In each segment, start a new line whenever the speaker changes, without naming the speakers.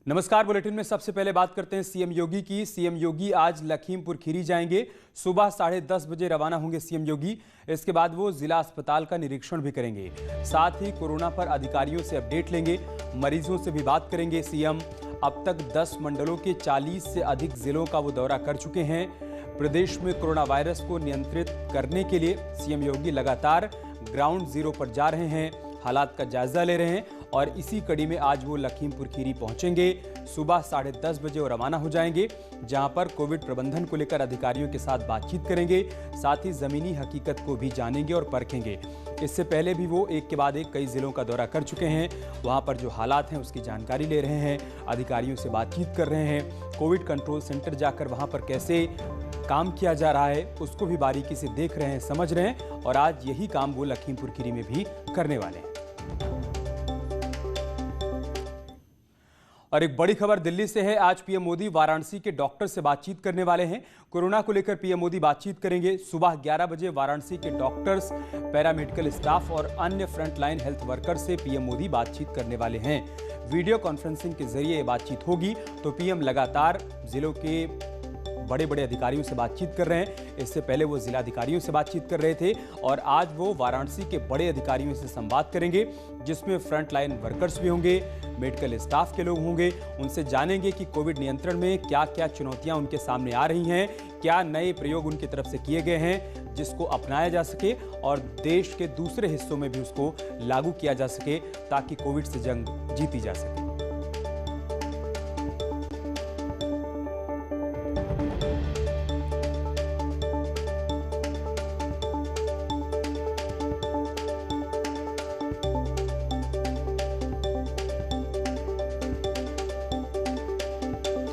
नमस्कार। बुलेटिन में सबसे पहले बात करते हैं सीएम योगी की। सीएम योगी आज लखीमपुर खीरी जाएंगे। सुबह 10:30 बजे रवाना होंगे सीएम योगी। इसके बाद वो जिला अस्पताल का निरीक्षण भी करेंगे। साथ ही कोरोना पर अधिकारियों से अपडेट लेंगे, मरीजों से भी बात करेंगे। सीएम अब तक 10 मंडलों के 40 से अधिक जिलों का वो दौरा कर चुके हैं। प्रदेश में कोरोना वायरस को नियंत्रित करने के लिए सीएम योगी लगातार ग्राउंड जीरो पर जा रहे हैं, हालात का जायजा ले रहे हैं और इसी कड़ी में आज वो लखीमपुर खीरी पहुंचेंगे। सुबह 10:30 बजे वो रवाना हो जाएंगे, जहां पर कोविड प्रबंधन को लेकर अधिकारियों के साथ बातचीत करेंगे। साथ ही जमीनी हकीकत को भी जानेंगे और परखेंगे। इससे पहले भी वो एक के बाद एक कई जिलों का दौरा कर चुके हैं। वहां पर जो हालात हैं उसकी जानकारी ले रहे हैं, अधिकारियों से बातचीत कर रहे हैं। कोविड कंट्रोल सेंटर जाकर वहां पर कैसे काम किया जा रहा है उसको भी बारीकी से देख रहे हैं, समझ रहे हैं और आज यही काम वो लखीमपुर खीरी में भी करने वाले हैं। और एक बड़ी खबर दिल्ली से है। आज पीएम मोदी वाराणसी के डॉक्टर से बातचीत करने वाले हैं। कोरोना को लेकर पीएम मोदी बातचीत करेंगे। सुबह 11 बजे वाराणसी के डॉक्टर्स, पैरामेडिकल स्टाफ और अन्य फ्रंटलाइन हेल्थ वर्कर से पीएम मोदी बातचीत करने वाले हैं। वीडियो कॉन्फ्रेंसिंग के जरिए ये बातचीत होगी। तो पीएम लगातार जिलों के बड़े बड़े अधिकारियों से बातचीत कर रहे हैं। इससे पहले वो जिलाधिकारियों से बातचीत कर रहे थे और आज वो वाराणसी के बड़े अधिकारियों से संवाद करेंगे, जिसमें फ्रंटलाइन वर्कर्स भी होंगे, मेडिकल स्टाफ के लोग होंगे। उनसे जानेंगे कि कोविड नियंत्रण में क्या क्या चुनौतियां उनके सामने आ रही हैं, क्या नए प्रयोग उनकी तरफ से किए गए हैं जिसको अपनाया जा सके और देश के दूसरे हिस्सों में भी उसको लागू किया जा सके, ताकि कोविड से जंग जीती जा सके।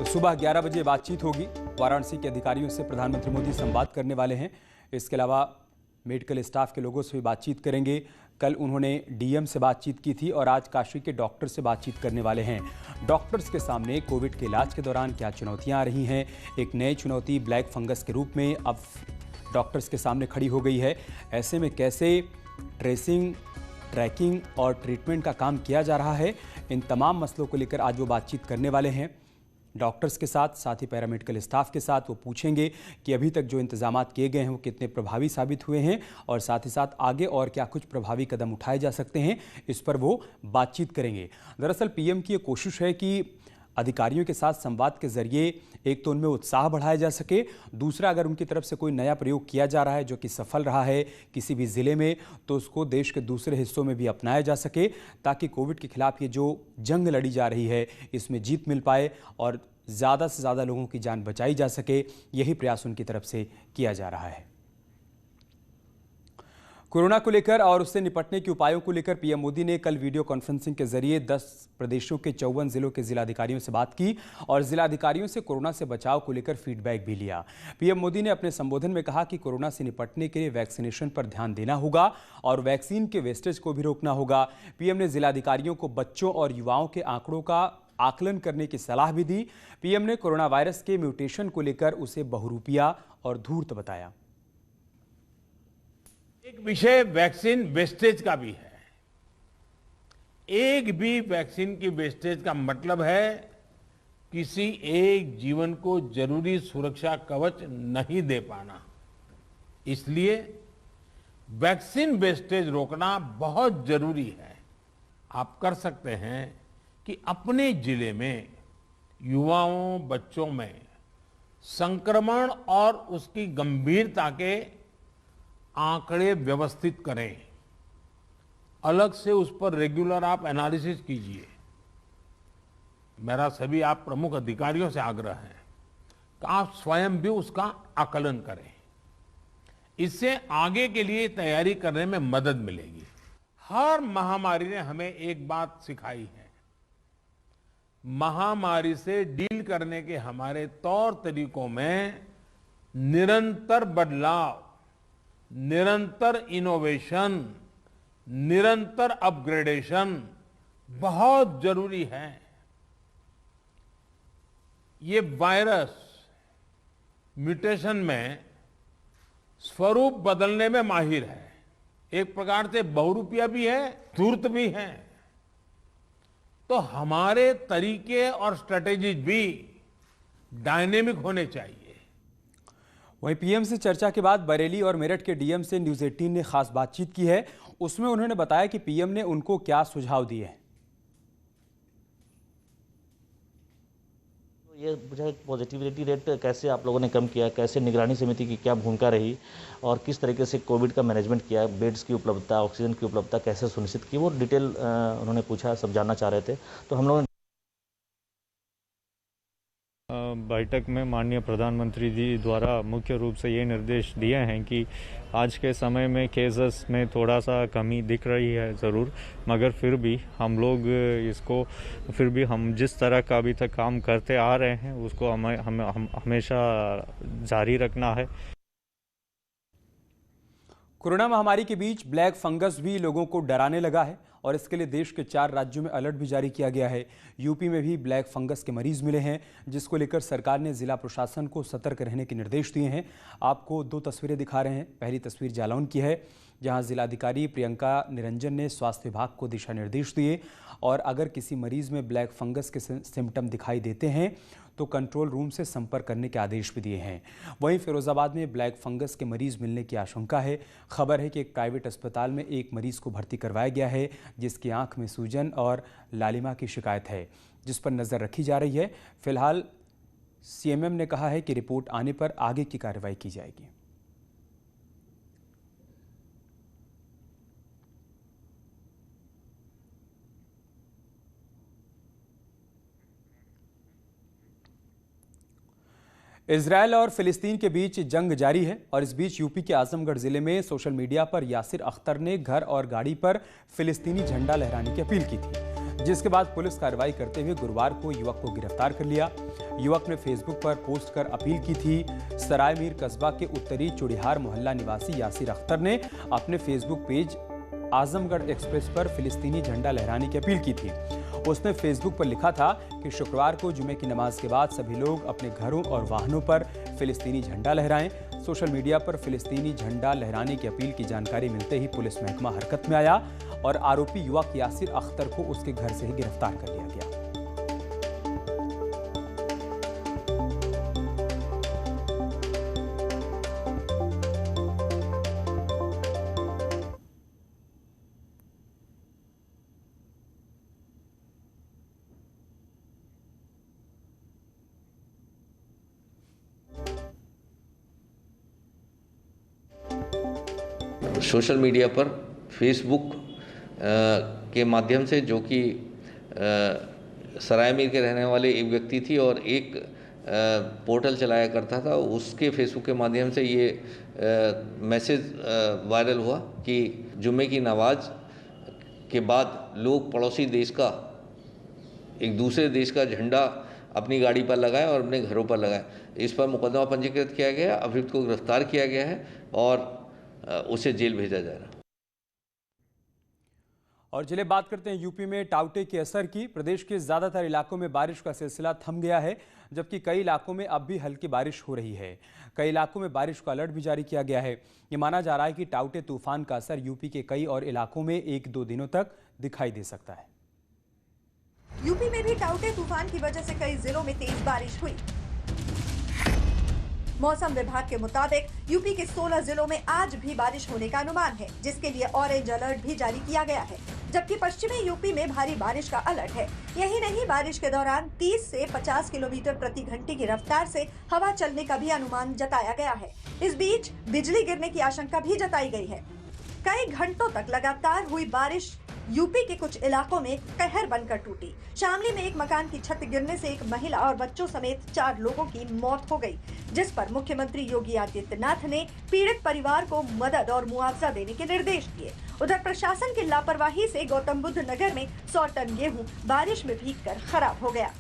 सुबह 11 बजे बातचीत होगी। वाराणसी के अधिकारियों से प्रधानमंत्री मोदी संवाद करने वाले हैं। इसके अलावा मेडिकल स्टाफ के लोगों से भी बातचीत करेंगे। कल उन्होंने डीएम से बातचीत की थी और आज काशी के डॉक्टर से बातचीत करने वाले हैं। डॉक्टर्स के सामने कोविड के इलाज के दौरान क्या चुनौतियां आ रही हैं। एक नई चुनौती ब्लैक फंगस के रूप में अब डॉक्टर्स के सामने खड़ी हो गई है। ऐसे में कैसे ट्रेसिंग, ट्रैकिंग और ट्रीटमेंट का काम किया जा रहा है, इन तमाम मसलों को लेकर आज वो बातचीत करने वाले हैं डॉक्टर्स के साथ। साथ ही पैरामेडिकल स्टाफ के साथ वो पूछेंगे कि अभी तक जो इंतजामात किए गए हैं वो कितने प्रभावी साबित हुए हैं और साथ ही साथ आगे और क्या कुछ प्रभावी कदम उठाए जा सकते हैं, इस पर वो बातचीत करेंगे। दरअसल पीएम की ये कोशिश है कि अधिकारियों के साथ संवाद के जरिए एक तो उनमें उत्साह बढ़ाया जा सके, दूसरा अगर उनकी तरफ से कोई नया प्रयोग किया जा रहा है जो कि सफल रहा है किसी भी ज़िले में, तो उसको देश के दूसरे हिस्सों में भी अपनाया जा सके, ताकि कोविड के खिलाफ ये जो जंग लड़ी जा रही है इसमें जीत मिल पाए और ज़्यादा से ज़्यादा लोगों की जान बचाई जा सके। यही प्रयास उनकी तरफ से किया जा रहा है। कोरोना को लेकर और उससे निपटने के उपायों को लेकर पीएम मोदी ने कल वीडियो कॉन्फ्रेंसिंग के जरिए 10 प्रदेशों के 54 जिलों के जिलाधिकारियों से बात की और जिलाधिकारियों से कोरोना से बचाव को लेकर फीडबैक भी लिया। पीएम मोदी ने अपने संबोधन में कहा कि कोरोना से निपटने के लिए वैक्सीनेशन पर ध्यान देना होगा और वैक्सीन के वेस्टेज को भी रोकना होगा। पीएम ने जिलाधिकारियों को बच्चों और युवाओं के आंकड़ों का आकलन करने की सलाह भी दी। पीएम ने कोरोना वायरस के म्यूटेशन को लेकर उसे बहुरूपिया और धूर्त बताया।
एक विषय वैक्सीन वेस्टेज का भी है। एक भी वैक्सीन की वेस्टेज का मतलब है किसी एक जीवन को जरूरी सुरक्षा कवच नहीं दे पाना। इसलिए वैक्सीन वेस्टेज रोकना बहुत जरूरी है। आप कर सकते हैं कि अपने जिले में युवाओं, बच्चों में संक्रमण और उसकी गंभीरता के आंकड़े व्यवस्थित करें। अलग से उस पर रेगुलर आप एनालिसिस कीजिए। मेरा सभी आप प्रमुख अधिकारियों से आग्रह है कि आप स्वयं भी उसका आकलन करें। इससे आगे के लिए तैयारी करने में मदद मिलेगी। हर महामारी ने हमें एक बात सिखाई है। महामारी से डील करने के हमारे तौर तरीकों में निरंतर बदलाव, निरंतर इनोवेशन, निरंतर अपग्रेडेशन बहुत जरूरी है। ये वायरस म्यूटेशन में स्वरूप बदलने में माहिर है। एक प्रकार से बहुरूपिया भी है, धूर्त भी है। तो हमारे तरीके और स्ट्रेटेजीज भी डायनेमिक होने चाहिए।
वहीं पीएम से चर्चा के बाद बरेली और मेरठ के डीएम से न्यूज़ 18 ने खास बातचीत की है। उसमें उन्होंने बताया कि पीएम ने उनको क्या सुझाव दिए हैं।
ये मुझे पॉजिटिविटी रेट कैसे आप लोगों ने कम किया, कैसे निगरानी समिति की क्या भूमिका रही और किस तरीके से कोविड का मैनेजमेंट किया, बेड्स की उपलब्धता, ऑक्सीजन की उपलब्धता कैसे सुनिश्चित की, वो डिटेल उन्होंने पूछा, सब जानना चाह रहे थे। तो हम लोगों ने
बैठक में माननीय प्रधानमंत्री जी द्वारा मुख्य रूप से ये निर्देश दिए हैं कि आज के समय में केसेस में थोड़ा सा कमी दिख रही है ज़रूर, मगर फिर भी हम लोग इसको हम जिस तरह का अभी तक काम करते आ रहे हैं उसको हम हमेशा जारी रखना है।
कोरोना महामारी के बीच ब्लैक फंगस भी लोगों को डराने लगा है और इसके लिए देश के 4 राज्यों में अलर्ट भी जारी किया गया है। यूपी में भी ब्लैक फंगस के मरीज मिले हैं, जिसको लेकर सरकार ने जिला प्रशासन को सतर्क रहने के निर्देश दिए हैं। आपको 2 तस्वीरें दिखा रहे हैं। पहली तस्वीर जालौन की है, जहां जिलाधिकारी प्रियंका निरंजन ने स्वास्थ्य विभाग को दिशा निर्देश दिए और अगर किसी मरीज में ब्लैक फंगस के सिम्टम दिखाई देते हैं तो कंट्रोल रूम से संपर्क करने के आदेश भी दिए हैं। वहीं फिरोजाबाद में ब्लैक फंगस के मरीज मिलने की आशंका है। खबर है कि एक प्राइवेट अस्पताल में एक मरीज को भर्ती करवाया गया है, जिसकी आंख में सूजन और लालिमा की शिकायत है, जिस पर नज़र रखी जा रही है। फिलहाल सीएमएम ने कहा है कि रिपोर्ट आने पर आगे की कार्रवाई की जाएगी। इजरायल और फिलिस्तीन के बीच जंग जारी है और इस बीच यूपी के आजमगढ़ जिले में सोशल मीडिया पर यासिर अख्तर ने घर और गाड़ी पर फिलिस्तीनी झंडा लहराने की अपील की थी, जिसके बाद पुलिस कार्रवाई करते हुए गुरुवार को युवक को गिरफ्तार कर लिया। युवक ने फेसबुक पर पोस्ट कर अपील की थी। सराय मीर कस्बा के उत्तरी चुड़िहार मोहल्ला निवासी यासिर अख्तर ने अपने फेसबुक पेज आजमगढ़ एक्सप्रेस पर फिलिस्तीनी झंडा लहराने की अपील की थी। उसने फेसबुक पर लिखा था कि शुक्रवार को जुमे की नमाज के बाद सभी लोग अपने घरों और वाहनों पर फिलिस्तीनी झंडा लहराएं। सोशल मीडिया पर फिलिस्तीनी झंडा लहराने की अपील की जानकारी मिलते ही पुलिस महकमा हरकत में आया और आरोपी युवक यासिर अख्तर को उसके घर से ही गिरफ्तार कर लिया गया।
सोशल मीडिया पर फेसबुक के माध्यम से, जो कि सराय मीर के रहने वाले एक व्यक्ति थी और एक पोर्टल चलाया करता था, उसके फेसबुक के माध्यम से ये मैसेज वायरल हुआ कि जुम्मे की नमाज के बाद लोग पड़ोसी देश का, एक दूसरे देश का झंडा अपनी गाड़ी पर लगाएं और अपने घरों पर लगाएं। इस पर मुकदमा पंजीकृत किया गया, अभियुक्त को गिरफ्तार किया गया है और उसे जेल भेजा जा रहा है।
और चलिए बात करते हैं यूपी में टाउटे के असर की। प्रदेश के ज्यादातर इलाकों में बारिश का सिलसिला थम गया है, जबकि कई इलाकों में अब भी हल्की बारिश हो रही है। कई इलाकों में बारिश का अलर्ट भी जारी किया गया है। ये माना जा रहा है कि टाउटे तूफान का असर यूपी के कई और इलाकों में 1-2 दिनों तक दिखाई दे सकता है।
यूपी में भी टाउटे तूफान की वजह से कई जिलों में तेज बारिश हुई। मौसम विभाग के मुताबिक यूपी के 16 जिलों में आज भी बारिश होने का अनुमान है, जिसके लिए ऑरेंज अलर्ट भी जारी किया गया है, जबकि पश्चिमी यूपी में भारी बारिश का अलर्ट है। यही नहीं, बारिश के दौरान 30 से 50 किलोमीटर प्रति घंटे की रफ्तार से हवा चलने का भी अनुमान जताया गया है। इस बीच बिजली गिरने की आशंका भी जताई गई है। कई घंटों तक लगातार हुई बारिश यूपी के कुछ इलाकों में कहर बनकर टूटी। शामली में एक मकान की छत गिरने से एक महिला और बच्चों समेत 4 लोगों की मौत हो गई, जिस पर मुख्यमंत्री योगी आदित्यनाथ ने पीड़ित परिवार को मदद और मुआवजा देने के निर्देश दिए। उधर प्रशासन की लापरवाही से गौतम बुद्ध नगर में 100 टन गेहूं बारिश में भीगकर खराब हो गया।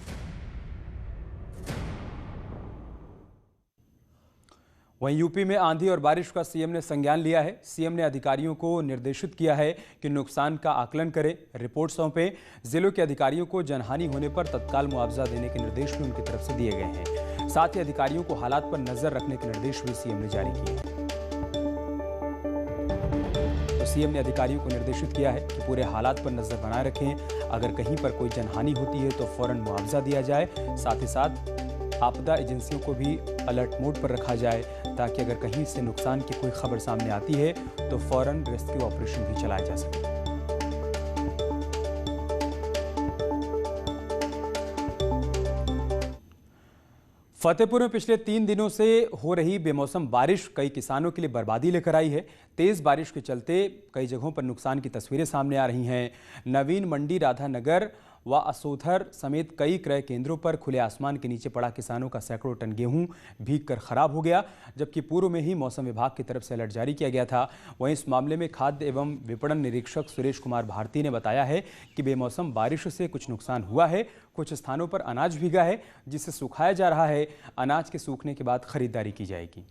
वहीं यूपी में आंधी और बारिश का सीएम ने संज्ञान लिया है। सीएम ने अधिकारियों को निर्देशित किया है कि नुकसान का आकलन करें, रिपोर्ट सौंपें। जिलों के अधिकारियों को जनहानि होने पर तत्काल मुआवजा देने के निर्देश भी उनकी तरफ से दिए गए हैं। साथ ही अधिकारियों को हालात पर नजर रखने के निर्देश भी सीएम ने जारी किए हैं। तो सीएम ने अधिकारियों को निर्देशित किया है कि पूरे हालात पर नजर बनाए रखें। अगर कहीं पर कोई जनहानि होती है तो फौरन मुआवजा दिया जाए। साथ ही साथ आपदा एजेंसियों को भी अलर्ट मोड पर रखा जाए ताकि अगर कहीं से नुकसान की कोई खबर सामने आती है तो फौरन रेस्क्यू ऑपरेशन भी चलाया जा सके। फतेहपुर में पिछले 3 दिनों से हो रही बेमौसम बारिश कई किसानों के लिए बर्बादी लेकर आई है। तेज बारिश के चलते कई जगहों पर नुकसान की तस्वीरें सामने आ रही हैं। नवीन मंडी, राधानगर व असोथर समेत कई क्रय केंद्रों पर खुले आसमान के नीचे पड़ा किसानों का सैकड़ों टन गेहूं भीगकर खराब हो गया, जबकि पूर्व में ही मौसम विभाग की तरफ से अलर्ट जारी किया गया था। वहीं इस मामले में खाद्य एवं विपणन निरीक्षक सुरेश कुमार भारती ने बताया है कि बेमौसम बारिश से कुछ नुकसान हुआ है। कुछ स्थानों पर अनाज भीगा है जिसे सुखाया जा रहा है। अनाज के सूखने के बाद खरीदारी की जाएगी।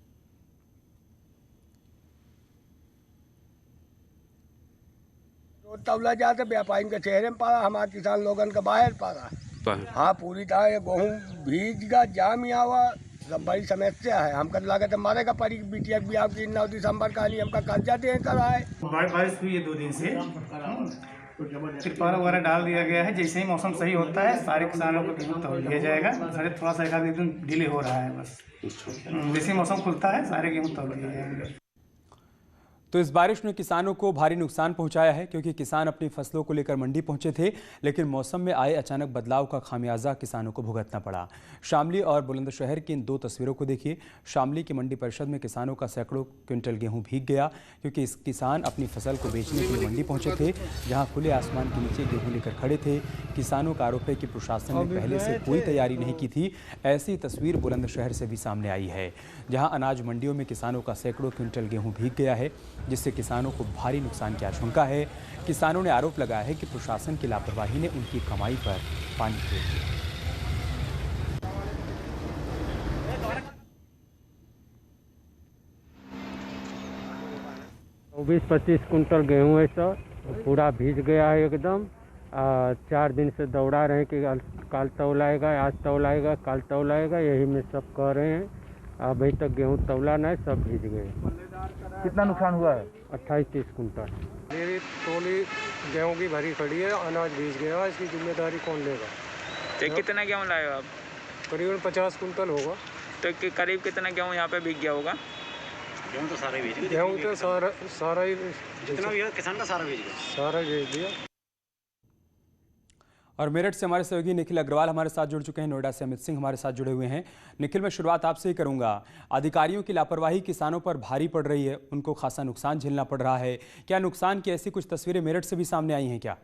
तबला जाते व्यापारी के चेहरे में पड़ा, हमारे किसान लोगन का बाहर पड़ा। हाँ, पूरी तरह गेहूँ भीज का जाम आवा, सब बड़ी समस्या है। हमका लागत मारेगा पड़ी बिटिया भी आपकी 9 दिसंबर का नहीं हमका कर्जा दे कर आए।
बारिश हुई है 2 दिन से, तिरपाल वगैरह डाल दिया गया है। जैसे ही मौसम सही होता है सारे किसानों को गेहूँ तौल दिया जाएगा। सारे थोड़ा सा एक आध दिन डिले हो रहा है बस। जैसे ही मौसम खुलता है सारे गेहूँ तौल दिए जाएंगे।
तो इस बारिश ने किसानों को भारी नुकसान पहुंचाया है, क्योंकि किसान अपनी फसलों को लेकर मंडी पहुंचे थे, लेकिन मौसम में आए अचानक बदलाव का खामियाजा किसानों को भुगतना पड़ा। शामली और बुलंदशहर की इन 2 तस्वीरों को देखिए। शामली की मंडी परिषद में किसानों का सैकड़ों क्विंटल गेहूं भीग गया, क्योंकि इस किसान अपनी फसल को बेचने के लिए मंडी पहुंचे थे, जहां खुले आसमान के नीचे गेहूं लेकर खड़े थे। किसानों का आरोप है कि प्रशासन ने पहले से कोई तैयारी नहीं की थी। ऐसी तस्वीर बुलंदशहर से भी सामने आई है, जहाँ अनाज मंडियों में किसानों का सैकड़ों क्विंटल गेहूँ भीग गया है, जिससे किसानों को भारी नुकसान की आशंका है। किसानों ने आरोप लगाया है कि प्रशासन की लापरवाही ने उनकी कमाई पर पानी फेर दिया।
20-25 कुंटल गेहूँ है सर, पूरा भीग गया है एकदम। 4 दिन से दौड़ा रहे हैं कि काल तौलाएगा, आज तौलाएगा, काल तौलाएगा, यही में सब कह रहे हैं। अभी तक गेहूँ तौला नहीं, सब भीग गए।
कितना नुकसान हुआ है?
28-30 कुंटल।
मेरी ट्रॉली गेहूँ की भरी खड़ी है, अनाज भीग गया, इसकी जिम्मेदारी कौन लेगा?
तो कितना गेहूँ लाए हो आप?
करीबन 50 कुंटल होगा।
तो करीब कितना गेहूँ यहाँ पे भीग गया होगा?
गेहूँ तो सारा भीग गया। गेहूँ तो सारा ही
जितना भी किसान का सारा भीग गया।
सारा भेज दिया।
और मेरठ से हमारे सहयोगी निखिल अग्रवाल हमारे साथ जुड़ चुके हैं। नोएडा से अमित सिंह हमारे साथ जुड़े हुए हैं। निखिल, मैं शुरुआत आपसे ही करूंगा। अधिकारियों की लापरवाही किसानों पर भारी पड़ रही है, उनको खासा नुकसान झेलना पड़ रहा है। क्या नुकसान की ऐसी कुछ तस्वीरें मेरठ से भी सामने आई हैं क्या?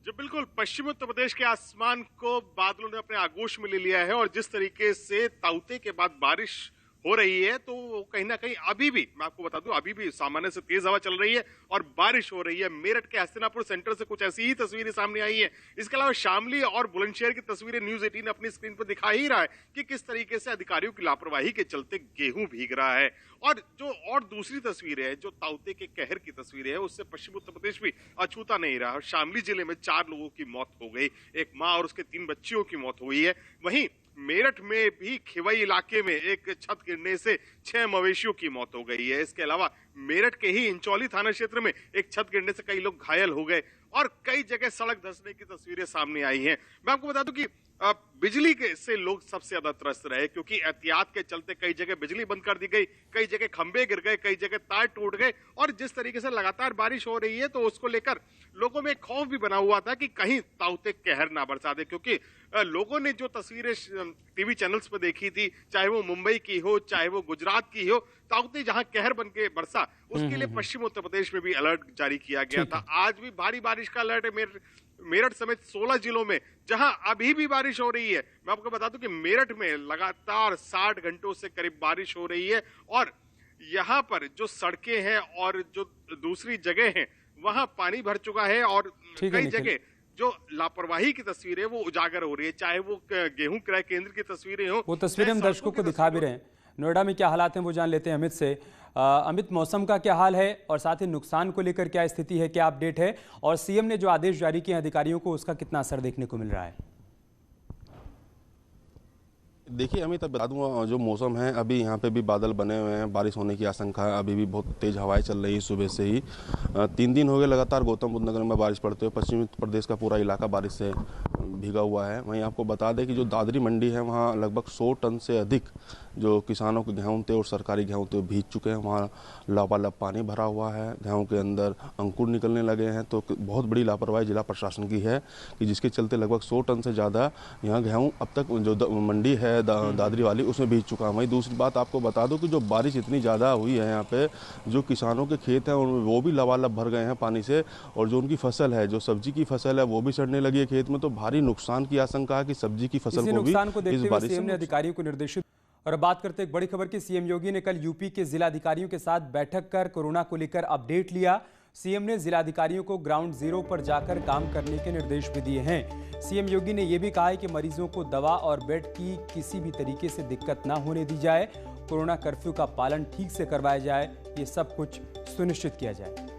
जी बिल्कुल, पश्चिमी उत्तर प्रदेश के आसमान को बादलों ने अपने आगोश में ले लिया है और जिस तरीके से ताउते के बाद बारिश हो रही है तो कहीं ना कहीं अभी भी, मैं आपको बता दूं, अभी भी सामान्य से तेज हवा चल रही है और बारिश हो रही है। मेरठ के हस्तिनापुर सेंटर से कुछ ऐसी ही तस्वीरें सामने आई है। इसके अलावा शामली और बुलंदशहर की तस्वीरें न्यूज 18 अपनी स्क्रीन पर दिखा ही रहा है कि किस तरीके से अधिकारियों की लापरवाही के चलते गेहूं भीग रहा है। और दूसरी तस्वीरें है जो ताउते के कहर की तस्वीरें है, उससे पश्चिम उत्तर प्रदेश भी अछूता नहीं रहा। शामली जिले में 4 लोगों की मौत हो गई, एक माँ और उसके 3 बच्चियों की मौत हुई है। वहीं मेरठ में भी खिवई इलाके में एक छत गिरने से 6 मवेशियों की मौत हो गई है। इसके अलावा मेरठ के ही इंचौली थाना क्षेत्र में एक छत गिरने से कई लोग घायल हो गए और कई जगह सड़क धंसने की तस्वीरें सामने आई हैं। मैं आपको बता दूं कि बिजली के से लोग सबसे ज्यादा त्रस्त रहे, क्योंकि एहतियात के चलते कई जगह बिजली बंद कर दी गई, कई जगह खंभे गिर गए, कई जगह तार टूट गए और जिस तरीके से लगातार बारिश हो रही है तो उसको लेकर लोगों में एक खौफ भी बना हुआ था कि कहीं ताउते कहर ना बरसा दे। क्योंकि लोगों ने जो तस्वीरें टीवी चैनल्स पर देखी थी, चाहे वो मुंबई की हो, चाहे वो गुजरात की हो, ताउते जहां कहर बन के बरसा उसके लिए पश्चिम उत्तर प्रदेश में भी अलर्ट जारी किया गया था। आज भी भारी बारिश का अलर्ट है मेरठ समेत 16 जिलों में, जहां अभी भी बारिश हो रही है। मैं आपको बता दूं कि मेरठ में लगातार 60 घंटों से करीब बारिश हो रही है और यहां पर जो सड़कें हैं और जो दूसरी जगह हैं वहां पानी भर चुका है और कई जगह जो लापरवाही की तस्वीरें वो उजागर हो रही है, चाहे वो गेहूं क्रय केंद्र की तस्वीरें हो।
वो तस्वीरें हम दर्शकों को दिखा भी रहे हैं। नोएडा में क्या हालात हैं वो जान लेते हैं अमित से। अमित, मौसम का क्या हाल है और साथ ही नुकसान को लेकर क्या स्थिति है, क्या अपडेट है, और सीएम ने जो आदेश जारी किए अधिकारियों को उसका कितना असर देखने को मिल रहा है?
देखिए अमित, अब बता दूँ जो मौसम है अभी यहाँ पे भी बादल बने हुए हैं, बारिश होने की आशंका है। अभी भी बहुत तेज़ हवाएं चल रही है सुबह से ही। 3 दिन हो गए लगातार गौतम बुद्ध नगर में बारिश पड़ते हुए। पश्चिमी उत्तर प्रदेश का पूरा इलाका बारिश से भीगा हुआ है। वहीं आपको बता दें कि जो दादरी मंडी है वहाँ लगभग 100 टन से अधिक जो किसानों के गेहूँ थे और सरकारी गेहूँ थे भीग चुके हैं। वहाँ लबालब पानी भरा हुआ है, गेहूँ के अंदर अंकुर निकलने लगे हैं। तो बहुत बड़ी लापरवाही जिला प्रशासन की है कि जिसके चलते लगभग 100 टन से ज़्यादा यहाँ गेहूँ अब तक जो मंडी है दादरी वाली उसमें भीग चुका है। वहीं दूसरी बात आपको बता दूं कि जो बारिश इतनी ज़्यादा हुई है यहाँ पे, जो किसानों के खेत हैं वो भी लबालब भर गए हैं पानी से, और जो उनकी फसल है, जो सब्जी की फसल है, वो भी सड़ने लगी है खेत में। तो भारी नुकसान की आशंका है कि सब्जी की फसल को भी इस बारिश
सीएम ने अधिकारियों को निर्देशित। और अब बात करते हैं एक बड़ी खबर की। सीएम योगी ने कल यूपी के जिला अधिकारियों के साथ बैठक कर कोरोना को लेकर अपडेट लिया। सीएम ने जिलाधिकारियों को ग्राउंड जीरो पर जाकर काम करने के निर्देश भी दिए हैं। सीएम योगी ने यह भी कहा है कि मरीजों को दवा और बेड की किसी भी तरीके से दिक्कत ना होने दी जाए। कोरोना कर्फ्यू का पालन ठीक से करवाया जाए, ये सब कुछ सुनिश्चित किया जाए।